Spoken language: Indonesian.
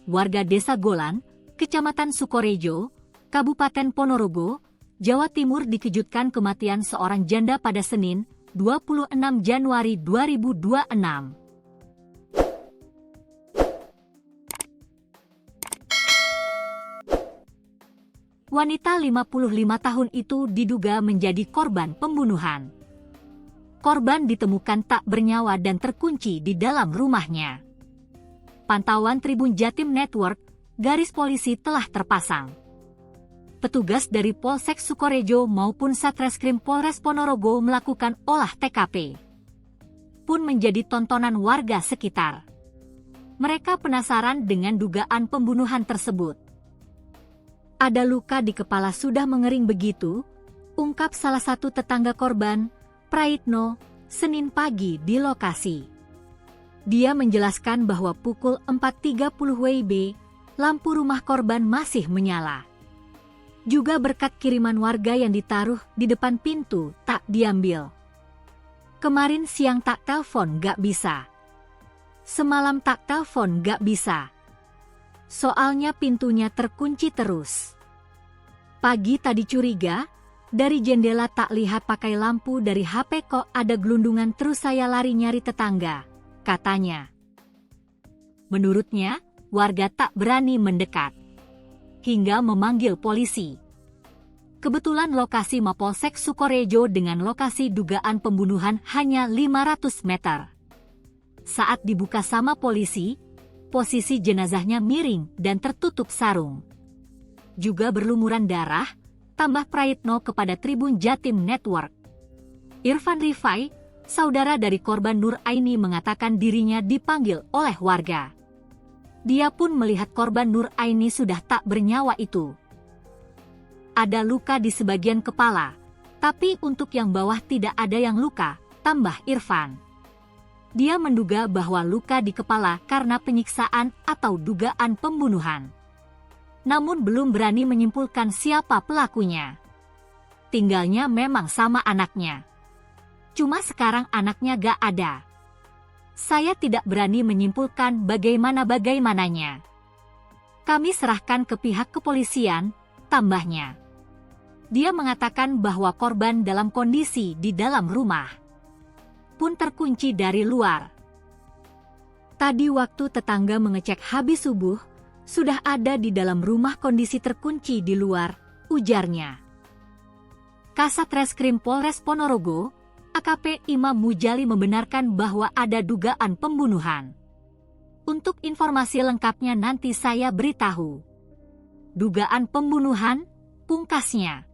warga Desa Golan, Kecamatan Sukorejo, Kabupaten Ponorogo, Jawa Timur dikejutkan kematian seorang janda pada Senin, 26 Januari 2026. Wanita 55 tahun itu diduga menjadi korban pembunuhan. Korban ditemukan tak bernyawa dan terkunci di dalam rumahnya. Pantauan Tribun Jatim Network, garis polisi telah terpasang. Petugas dari Polsek Sukorejo maupun Satreskrim Polres Ponorogo melakukan olah TKP. Pun menjadi tontonan warga sekitar. Mereka penasaran dengan dugaan pembunuhan tersebut. Ada luka di kepala sudah mengering begitu, ungkap salah satu tetangga korban, Praitno, Senin pagi di lokasi. Dia menjelaskan bahwa pukul 4.30 WIB, lampu rumah korban masih menyala. Juga berkat kiriman warga yang ditaruh di depan pintu tak diambil. Kemarin siang tak telepon gak bisa. Semalam tak telepon gak bisa. Soalnya pintunya terkunci terus. Pagi tadi curiga, dari jendela tak lihat pakai lampu dari HP kok ada gelundungan terus saya lari nyari tetangga, katanya. Menurutnya, warga tak berani mendekat. Hingga memanggil polisi. Kebetulan lokasi Mapolsek Sukorejo dengan lokasi dugaan pembunuhan hanya 500 meter. Saat dibuka sama polisi, posisi jenazahnya miring dan tertutup sarung. Juga berlumuran darah, tambah Praitno kepada Tribun Jatim Network. Irfan Rifai, saudara dari korban Nur Aini mengatakan dirinya dipanggil oleh warga. Dia pun melihat korban Nur Aini sudah tak bernyawa itu. Ada luka di sebagian kepala, tapi untuk yang bawah tidak ada yang luka, tambah Irfan. Dia menduga bahwa luka di kepala karena penyiksaan atau dugaan pembunuhan. Namun belum berani menyimpulkan siapa pelakunya. Tinggalnya memang sama anaknya. Cuma sekarang anaknya gak ada. Saya tidak berani menyimpulkan bagaimananya. Kami serahkan ke pihak kepolisian, tambahnya. Dia mengatakan bahwa korban dalam kondisi di dalam rumah pun terkunci dari luar. Tadi waktu tetangga mengecek habis subuh, sudah ada di dalam rumah kondisi terkunci di luar, ujarnya. Kasat Reskrim Polres Ponorogo, AKP Imam Mujali membenarkan bahwa ada dugaan pembunuhan. Untuk informasi lengkapnya nanti saya beritahu. Dugaan pembunuhan, pungkasnya.